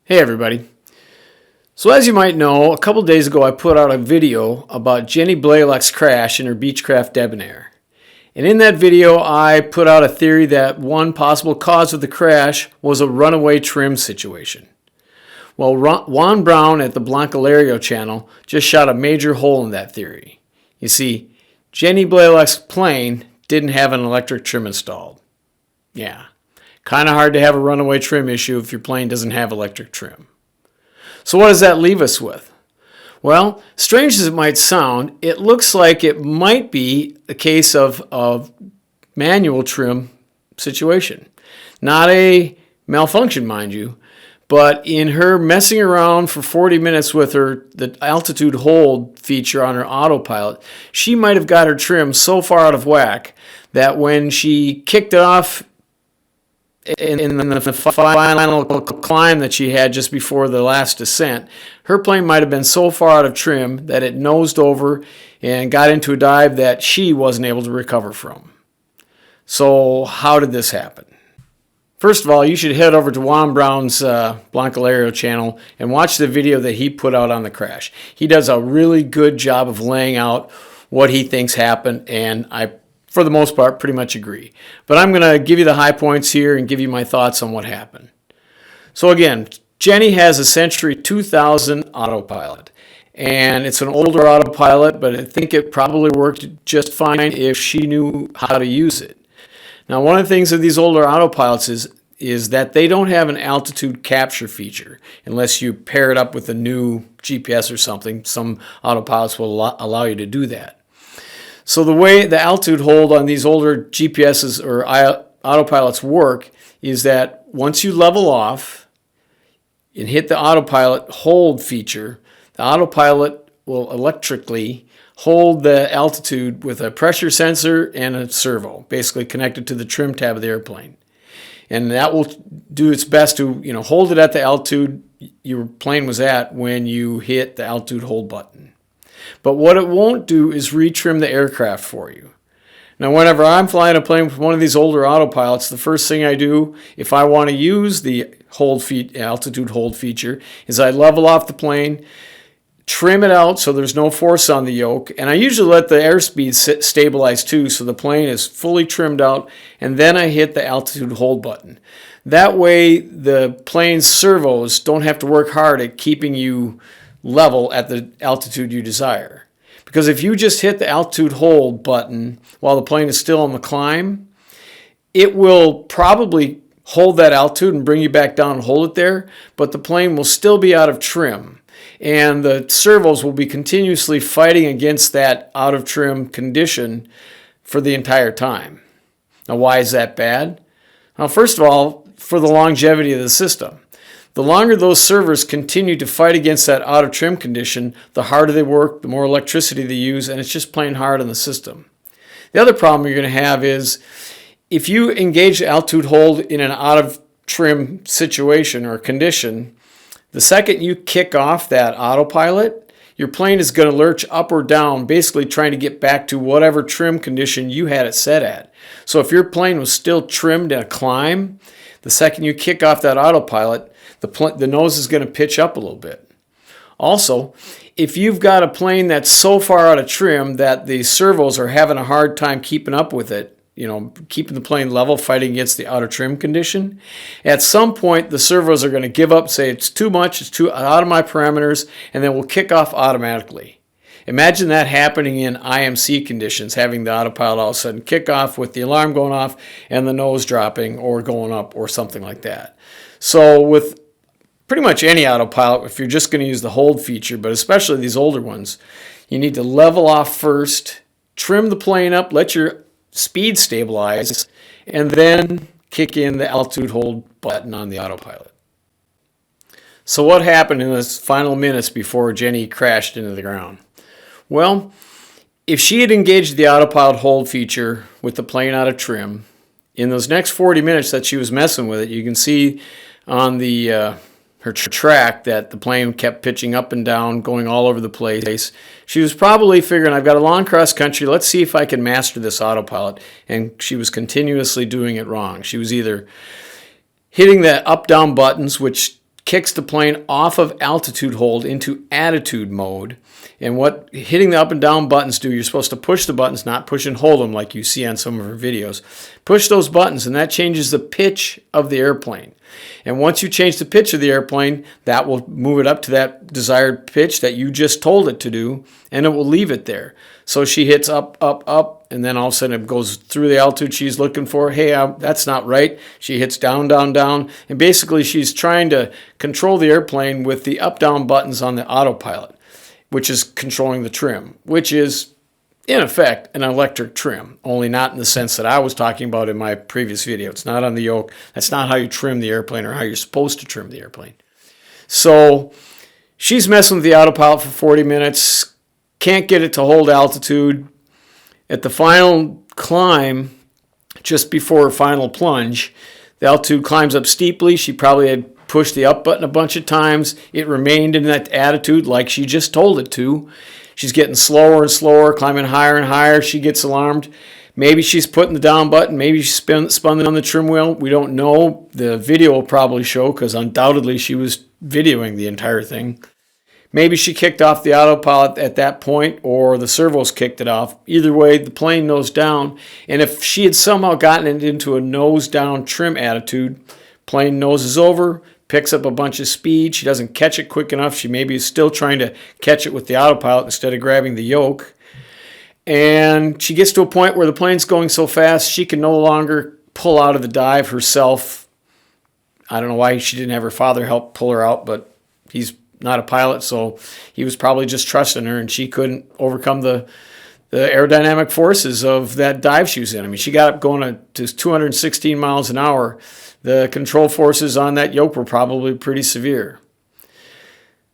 Hey everybody. So as you might know, a couple days ago I put out a video about Jenny Blalock's crash in her Beechcraft Debonair. And in that video I put out a theory that one possible cause of the crash was a runaway trim situation. Well, Juan Brown at the Blalock channel just shot a major hole in that theory. You see, Jenny Blalock's plane didn't have an electric trim installed. Yeah. Kind of hard to have a runaway trim issue if your plane doesn't have electric trim. So what does that leave us with? Well, strange as it might sound, it looks like it might be a case of manual trim situation. Not a malfunction, mind you, but in her messing around for 40 minutes with the altitude hold feature on her autopilot, she might have got her trim so far out of whack that when she kicked it off in the final climb that she had just before the last descent, her plane might have been so far out of trim that it nosed over and got into a dive that she wasn't able to recover from. So how did this happen? First of all, you should head over to Juan Brown's Blalock channel and watch the video that he put out on the crash. He does a really good job of laying out what he thinks happened, and I for the most part, pretty much agree. But I'm going to give you the high points here and give you my thoughts on what happened. So again, Jenny has a Century 2000 autopilot. And it's an older autopilot, but I think it probably worked just fine if she knew how to use it. Now, one of the things with these older autopilots is that they don't have an altitude capture feature unless you pair it up with a new GPS or something. Some autopilots will allow you to do that. So the way the altitude hold on these older GPSs or autopilots work is that once you level off and hit the autopilot hold feature, the autopilot will electrically hold the altitude with a pressure sensor and a servo, basically connected to the trim tab of the airplane. And that will do its best to, hold it at the altitude your plane was at when you hit the altitude hold button. But what it won't do is retrim the aircraft for you. Now, whenever I'm flying a plane with one of these older autopilots, the first thing I do, if I want to use the altitude hold feature, is I level off the plane, trim it out so there's no force on the yoke, and I usually let the airspeed stabilize too so the plane is fully trimmed out, and then I hit the altitude hold button. That way, the plane's servos don't have to work hard at keeping you level at the altitude you desire. Because if you just hit the altitude hold button while the plane is still on the climb, it will probably hold that altitude and bring you back down and hold it there, but the plane will still be out of trim. And the servos will be continuously fighting against that out of trim condition for the entire time. Now, why is that bad? Well, first of all, for the longevity of the system. The longer those servers continue to fight against that out of trim condition, the harder they work, the more electricity they use, and it's just plain hard on the system. The other problem you're going to have is if you engage the altitude hold in an out of trim situation or condition, the second you kick off that autopilot, your plane is going to lurch up or down, basically trying to get back to whatever trim condition you had it set at. So if your plane was still trimmed in a climb, the second you kick off that autopilot, the nose is going to pitch up a little bit. Also, if you've got a plane that's so far out of trim that the servos are having a hard time keeping up with it, keeping the plane level, fighting against the out of trim condition, at some point the servos are going to give up, say it's too much, it's too out of my parameters, and then will kick off automatically. Imagine that happening in IMC conditions, having the autopilot all of a sudden kick off with the alarm going off and the nose dropping or going up or something like that. So with pretty much any autopilot, if you're just going to use the hold feature, but especially these older ones, you need to level off first, trim the plane up, let your speed stabilize, and then kick in the altitude hold button on the autopilot. So what happened in those final minutes before Jenny crashed into the ground? Well, if she had engaged the autopilot hold feature with the plane out of trim, in those next 40 minutes that she was messing with it, you can see on her track that the plane kept pitching up and down, going all over the place. She was probably figuring, I've got a long cross country, let's see if I can master this autopilot. And she was continuously doing it wrong. She was either hitting the up-down buttons, which kicks the plane off of altitude hold into attitude mode. And what hitting the up and down buttons do, you're supposed to push the buttons, not push and hold them like you see on some of her videos. Push those buttons, and that changes the pitch of the airplane. And once you change the pitch of the airplane, that will move it up to that desired pitch that you just told it to do, and it will leave it there. So she hits up, up, up, and then all of a sudden it goes through the altitude she's looking for. Hey, that's not right. She hits down, down, down, and basically she's trying to control the airplane with the up-down buttons on the autopilot, which is controlling the trim, which is, in effect, an electric trim, only not in the sense that I was talking about in my previous video. It's not on the yoke. That's not how you trim the airplane or how you're supposed to trim the airplane. So she's messing with the autopilot for 40 minutes, can't get it to hold altitude. At the final climb, just before her final plunge, the altitude climbs up steeply. She probably had pushed the up button a bunch of times. It remained in that attitude like she just told it to. She's getting slower and slower, climbing higher and higher. She gets alarmed. Maybe she's putting the down button. Maybe she spun it on the trim wheel. We don't know. The video will probably show because undoubtedly she was videoing the entire thing. Maybe she kicked off the autopilot at that point or the servos kicked it off. Either way, the plane nose down. And if she had somehow gotten it into a nose down trim attitude, plane noses over, picks up a bunch of speed. She doesn't catch it quick enough. She maybe is still trying to catch it with the autopilot instead of grabbing the yoke. And she gets to a point where the plane's going so fast she can no longer pull out of the dive herself. I don't know why she didn't have her father help pull her out, but he's not a pilot, so he was probably just trusting her, and she couldn't overcome the aerodynamic forces of that dive she was in. I mean, she got up going to 216 miles an hour. The control forces on that yoke were probably pretty severe.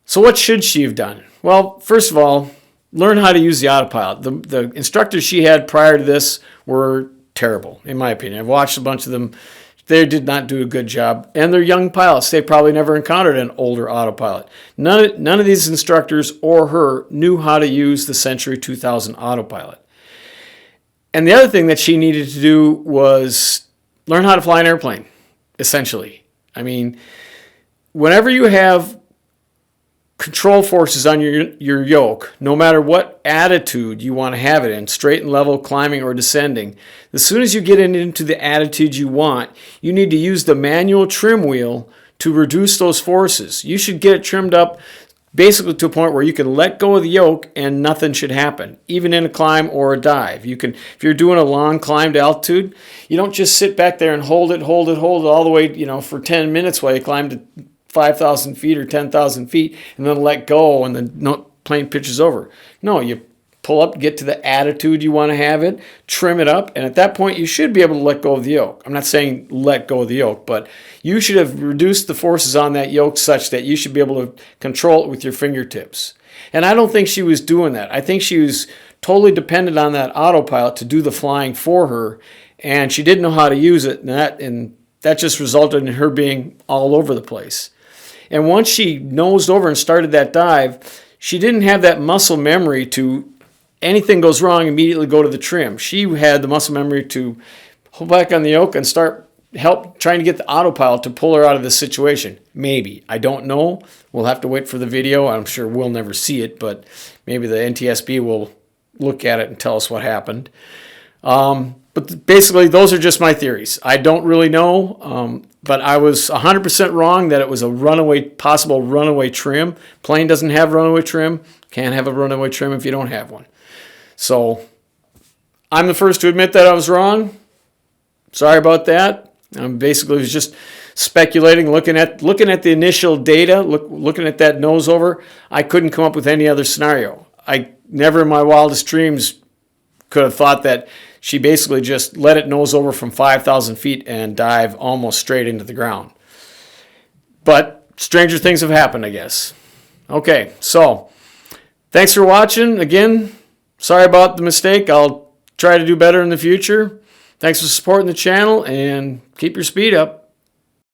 So what should she have done? Well, first of all, learn how to use the autopilot. The instructors she had prior to this were terrible, in my opinion. I've watched a bunch of them. They did not do a good job. And they're young pilots. They probably never encountered an older autopilot. None of these instructors or her knew how to use the Century 2000 autopilot. And the other thing that she needed to do was learn how to fly an airplane, essentially. I mean, whenever you have control forces on your yoke, no matter what attitude you want to have it in, straight and level, climbing or descending, as soon as you get into the attitude you want, you need to use the manual trim wheel to reduce those forces. You should get it trimmed up basically to a point where you can let go of the yoke and nothing should happen, even in a climb or a dive. You can, if you're doing a long climb to altitude, you don't just sit back there and hold it all the way, for 10 minutes while you climb to 5,000 feet or 10,000 feet and then let go and the plane pitches over. No, you pull up, get to the attitude you want to have it, trim it up, and at that point you should be able to let go of the yoke. I'm not saying let go of the yoke, but you should have reduced the forces on that yoke such that you should be able to control it with your fingertips. And I don't think she was doing that. I think she was totally dependent on that autopilot to do the flying for her, and she didn't know how to use it, and that just resulted in her being all over the place. And once she nosed over and started that dive, she didn't have that muscle memory to, anything goes wrong, immediately go to the trim. She had the muscle memory to hold back on the yoke and start trying to get the autopilot to pull her out of this situation. Maybe. I don't know. We'll have to wait for the video. I'm sure we'll never see it, but maybe the NTSB will look at it and tell us what happened. But basically, those are just my theories. I don't really know, but I was 100% wrong that it was a possible runaway trim. Plane doesn't have runaway trim. Can't have a runaway trim if you don't have one. So I'm the first to admit that I was wrong. Sorry about that. I basically was just speculating, looking at the initial data, looking at that nose over. I couldn't come up with any other scenario. I never in my wildest dreams could have thought that she basically just let it nose over from 5,000 feet and dive almost straight into the ground. But stranger things have happened, I guess. Okay, so thanks for watching. Again, sorry about the mistake. I'll try to do better in the future. Thanks for supporting the channel, and keep your speed up.